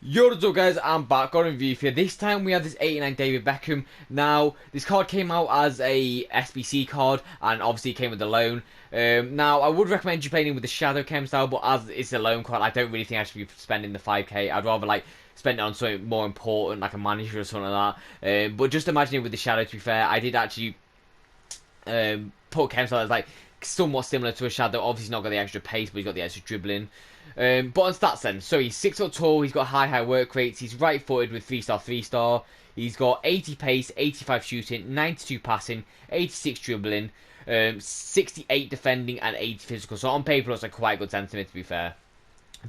Yo, what's up guys, I'm back on review here. This time we have this 89 David Beckham. Now, this card came out as a SBC card, and obviously it came with the loan. Now, I would recommend you playing it with the Shadow Chem style, but as it's a loan card, I don't really think I should be spending the 5k. I'd rather like spend it on something more important, like a manager or something like that. But just imagine it with the Shadow, to be fair. I did actually put Chem style as like somewhat similar to a Shadow. Obviously, he's not got the extra pace, but he's got the extra dribbling. But on stats then, so he's 6 foot tall, he's got high work rates, he's right footed with 3-star, 3-star. He's got 80 pace, 85 shooting, 92 passing, 86 dribbling, 68 defending, and 80 physical. So on paper, looks like quite a good sentiment, to be fair.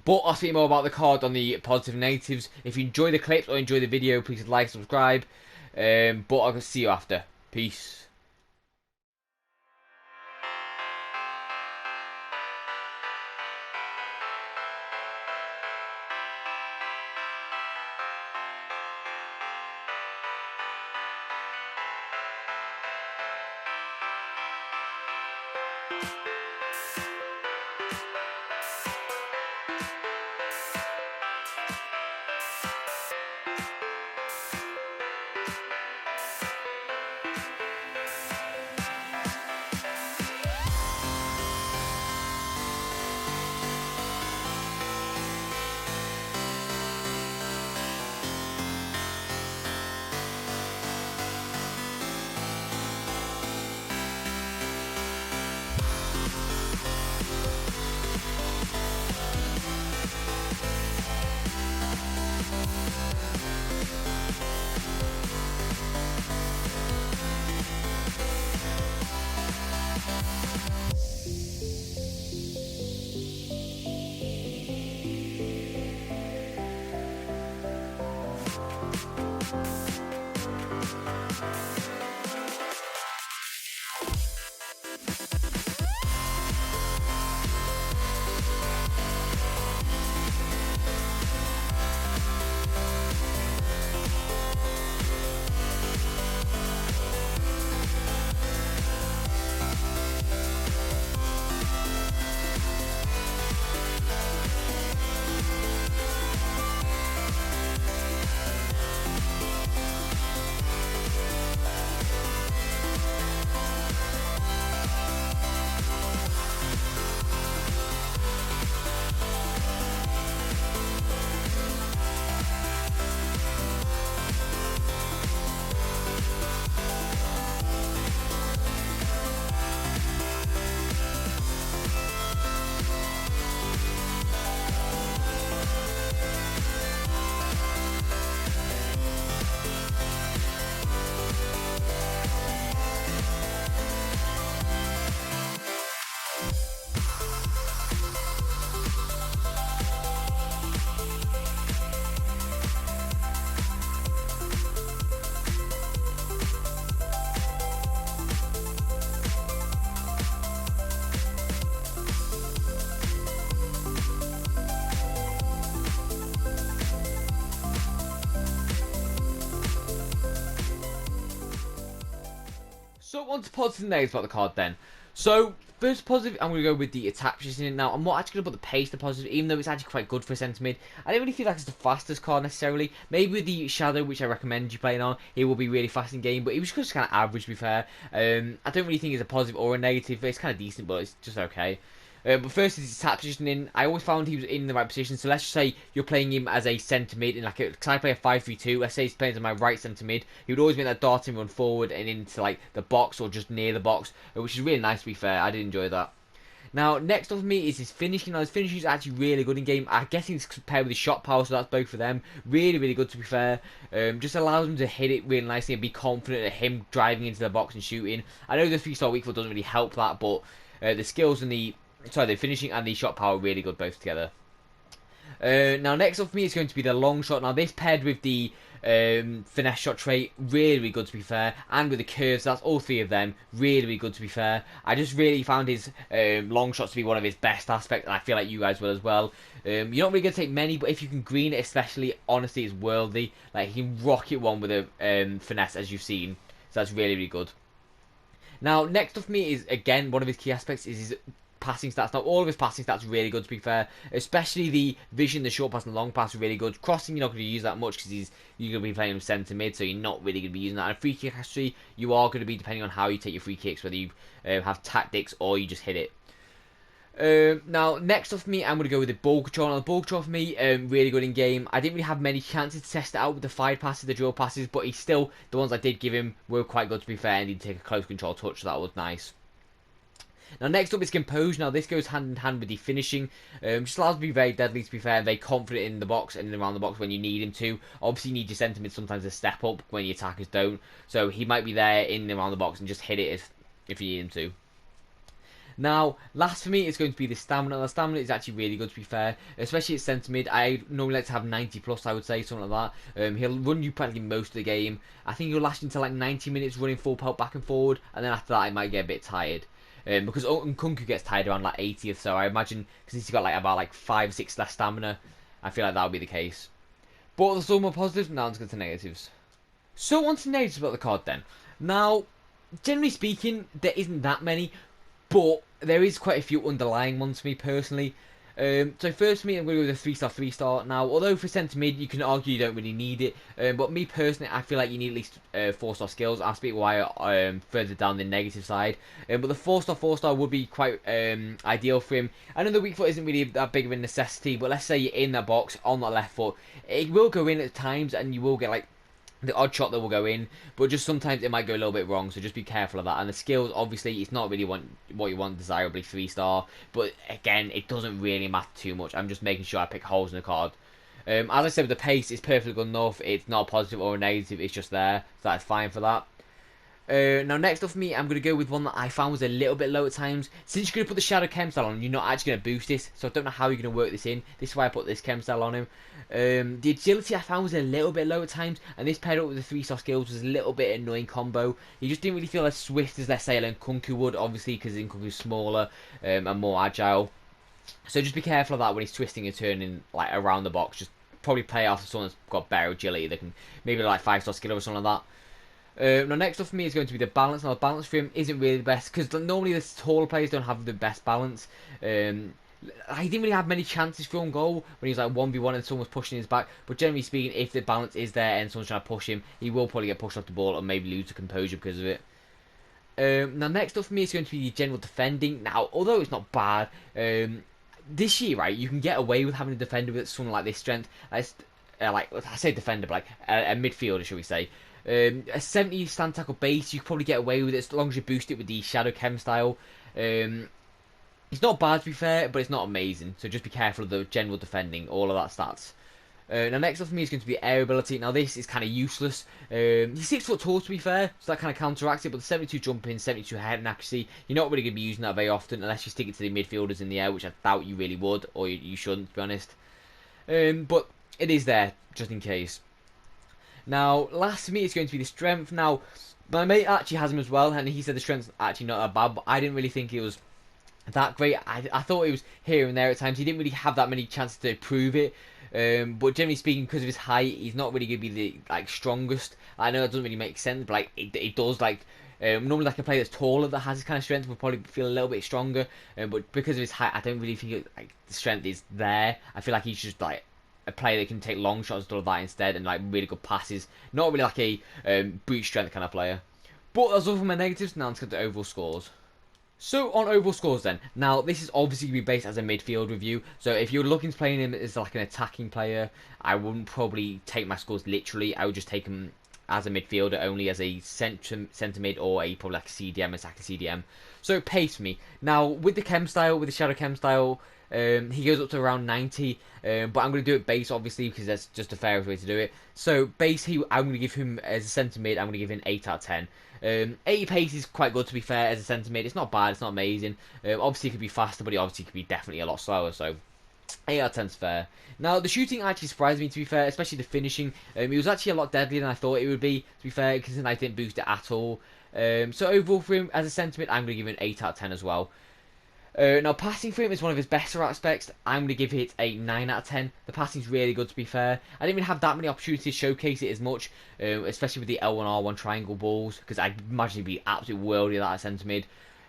But I'll speak more about the card on the positive and negatives. If you enjoy the clips or enjoy the video, please like, subscribe. But I'll see you after. Peace. So on to positive and negatives about the card then. So first positive, I'm going to go with the attack position in it. Now I'm not actually going to put the pace to positive, even though it's actually quite good for a centre mid. I don't really feel like it's the fastest card necessarily. Maybe with the Shadow, which I recommend you playing on, it will be really fast in game, but it was just kind of average to be fair. I don't really think it's a positive or a negative. It's kind of decent, but it's just okay. But first is his attack positioning. I always found he was in the right position. So let's just say you're playing him as a centre mid in like a, cause I play a 5-3-2. Let's say he's playing as my right centre mid. He would always be in that darting run forward and into like the box or just near the box, which is really nice to be fair. I did enjoy that. Now, next up for me is his finishing. Now, his finishing is actually really good in game. I guess he's compared with his shot power, so that's both for them. Really, really good to be fair. Just allows him to hit it really nicely and be confident at him driving into the box and shooting. I know the 3-star weak foot doesn't really help that, but the skills and the finishing and the shot power are really good both together. Now, next up for me is going to be the long shot. Now, this paired with the finesse shot trait, really, really good to be fair, and with the curves, that's all three of them, really, really good to be fair. I just really found his long shots to be one of his best aspects, and I feel like you guys will as well. You're not really going to take many, but if you can green it especially, honestly, it's worldly. Like, he can rocket one with a finesse, as you've seen, so that's really, really good. Now, next up for me is, again, one of his key aspects is his passing stats. Now, all of his passing stats are really good, to be fair. Especially the vision, the short pass and the long pass are really good. Crossing, you're not going to use that much because you're going to be playing him centre mid, so you're not really going to be using that. And free kick history, you are going to be, depending on how you take your free kicks, whether you have tactics or you just hit it. Now, next up for me, I'm going to go with the ball control. Now, the ball control for me, really good in game. I didn't really have many chances to test it out with the fired passes, the drill passes, but he's still, the ones I did give him were quite good, to be fair, and he did take a close control touch, so that was nice. Now, next up is composure. Now, this goes hand in hand with the finishing. Just allows him to be very deadly, to be fair, very confident in the box and around the box when you need him to. Obviously, you need your centre mid sometimes to step up when your attackers don't. So, he might be there in and around the box and just hit it if you need him to. Now, last for me is going to be the stamina. The stamina is actually really good, to be fair, especially at centre mid. I normally like to have 90 plus, I would say, something like that. He'll run you practically most of the game. I think he'll last you until like 90 minutes running full pelt back and forward, and then after that, I might get a bit tired. Because Nkunku gets tired around like 80th, so I imagine because he's got like about 5 or 6 less stamina, I feel like that would be the case. But there's all more positives. Now let's go to negatives. So on to negatives about the card then. Now, generally speaking, there isn't that many. But there is quite a few underlying ones for me personally. So first for me, I'm going to go with a 3-star, 3-star. Now, although for centre mid, you can argue you don't really need it. But me personally, I feel like you need at least 4-star skills. I'll speak why further down the negative side. But the 4-star, 4-star would be quite ideal for him. I know the weak foot isn't really that big of a necessity, but let's say you're in that box on that left foot. It will go in at times and you will get like the odd shot that will go in, but just sometimes it might go a little bit wrong, so just be careful of that. And the skills, obviously, it's not really what you want desirably 3-star, but again, it doesn't really matter too much. I'm just making sure I pick holes in the card. As I said, with the pace, it's perfectly good enough. It's not a positive or a negative, it's just there, so that's fine for that. Now, next up for me, I'm going to go with one that I found was a little bit low at times. Since you're going to put the Shadow Chem style on, you're not actually going to boost this, so I don't know how you're going to work this in. This is why I put this Chem style on him. The agility I found was a little bit low at times, and this paired up with the 3-star skills was a little bit annoying combo. He just didn't really feel as swift as, let's say, Nkunku would, obviously, because Nkunku's smaller and more agile. So just be careful of that when he's twisting and turning like around the box. Just probably play after someone that's got better agility. They can maybe like 5-star skill or something like that. Now, next up for me is going to be the balance. Now, the balance for him isn't really the best because normally the taller players don't have the best balance. I didn't really have many chances for own goal when he was like 1v1 and someone was pushing his back. But generally speaking, if the balance is there and someone's trying to push him, he will probably get pushed off the ball or maybe lose the composure because of it. Now, next up for me is going to be the general defending. Now, although it's not bad, this year, right, you can get away with having a defender with someone like this strength. Like I say defender, but like a midfielder, shall we say. A 70 stand tackle base, you could probably get away with it as long as you boost it with the Shadow Chem style. It's not bad to be fair, but it's not amazing. So just be careful of the general defending, all of that stats. Now next up for me is going to be air ability. Now this is kind of useless. He's 6 foot tall to be fair, so that kind of counteracts it. But the 72 jumping, 72 head and accuracy, you're not really going to be using that very often unless you stick it to the midfielders in the air, which I doubt you really would, or you shouldn't, to be honest. But it is there just in case. Now, last for me is going to be the strength. Now, my mate actually has him as well, and he said the strength's actually not that bad, but I didn't really think it was that great. I thought it was here and there at times. He didn't really have that many chances to prove it. But generally speaking, because of his height, he's not really going to be the strongest. I know that doesn't really make sense, but it does. Normally, like a player that's taller that has this kind of strength will probably feel a little bit stronger. But because of his height, I don't really think the strength is there. I feel like he's just like a player that can take long shots and all of that instead, and like really good passes. Not really like a brute strength kind of player. But that's all for my negatives. Now let's get to overall scores. So on overall scores then, now this is obviously going to be based as a midfield review, so if you're looking to play him as like an attacking player, I wouldn't probably take my scores literally. I would just take him as a midfielder, only as a centre mid or probably like a CDM, attacking CDM. So pace for me. Now with the Chem style, with the Shadow Chem style, he goes up to around 90, but I'm going to do it base obviously because that's just a fair way to do it. So base, I'm going to give him as a centre mid, I'm going to give him 8 out of 10. 80 pace is quite good to be fair as a centre mid. It's not bad, it's not amazing. Obviously it could be faster, but it obviously could be definitely a lot slower, so 8 out of 10 is fair. Now the shooting actually surprised me to be fair, especially the finishing. It was actually a lot deadlier than I thought it would be, to be fair, because I didn't boost it at all. So overall for him as a centre mid, I'm going to give him an 8 out of 10 as well. Now passing for him is one of his better aspects. I'm going to give it a 9 out of 10. The passing's really good to be fair. I didn't even have that many opportunities to showcase it as much, especially with the L1R1 triangle balls, because I imagine he'd be absolutely worldy at that centre mid.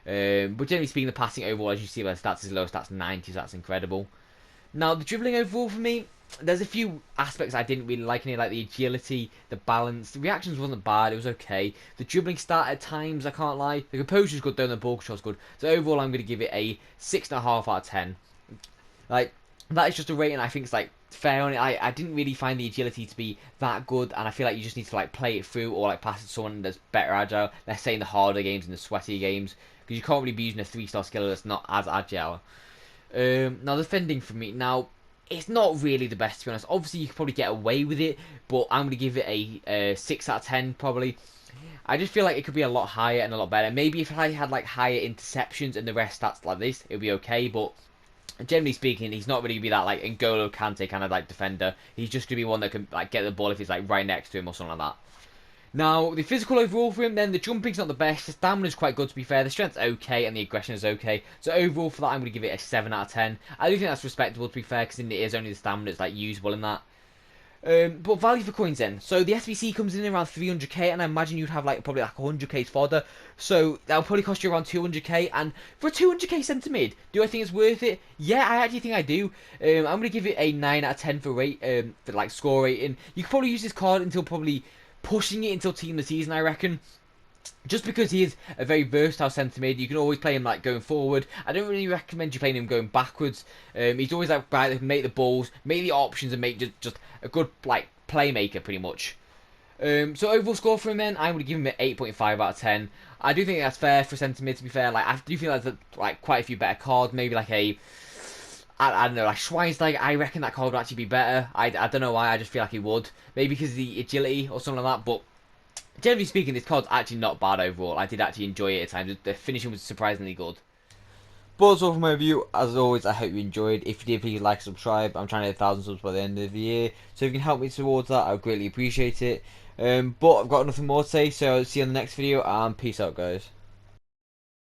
But generally speaking, the passing overall, as you see by the stats, is low. Stats 90, so that's incredible. Now, the dribbling overall for me, there's a few aspects I didn't really like in it, like the agility, the balance. The reactions wasn't bad, it was okay. The dribbling start at times, I can't lie. The composure's good though, and the ball control's good. So overall, I'm going to give it a 6.5 out of 10. Like, that is just a rating I think is like fair on it. I didn't really find the agility to be that good, and I feel like you just need to like play it through or like pass it to someone that's better agile. Let's say in the harder games and the sweaty games, because you can't really be using a 3-star skiller that's not as agile. Now defending for me, now it's not really the best to be honest. Obviously you could probably get away with it, but I'm gonna give it a 6 out of 10 probably. I just feel like it could be a lot higher and a lot better. Maybe if I had like higher interceptions and the rest stats like this, it'd be okay. But generally speaking, he's not really gonna be that like N'Golo Kante kind of like defender. He's just gonna be one that can like get the ball if it's like right next to him or something like that. Now, the physical overall for him, then, the jumping's not the best. The stamina's quite good, to be fair. The strength's okay, and the aggression is okay. So, overall, for that, I'm going to give it a 7 out of 10. I do think that's respectable, to be fair, because it is only the stamina that's, like, usable in that. But value for coins, then. So, the SBC comes in around 300k, and I imagine you'd have, like, probably, like, 100k's fodder. So, that'll probably cost you around 200k. And for a 200k centre mid, do I think it's worth it? Yeah, I actually think I do. I'm going to give it a 9 out of 10 for like, score rating. You could probably use this card until probably pushing it until team of the season, I reckon. Just because he is a very versatile centre mid, you can always play him like going forward. I don't really recommend you playing him going backwards. He's always like guy that can make the balls, make the options, and make just a good like playmaker pretty much. So overall score for him then, I would give him an 8.5 out of 10. I do think that's fair for centre mid, to be fair. Like I do feel like like quite a few better cards, maybe like a I don't know, like Schweinsteiger, I reckon that card would actually be better. I don't know why, I just feel like he would. Maybe because of the agility or something like that, but generally speaking, this card's actually not bad overall. I did actually enjoy it at times. The finishing was surprisingly good. But that's all for my review. As always, I hope you enjoyed. If you did, please like, subscribe. I'm trying to hit 1,000 subs by the end of the year. So if you can help me towards that, I would greatly appreciate it. But I've got nothing more to say, so I'll see you on the next video, and peace out, guys.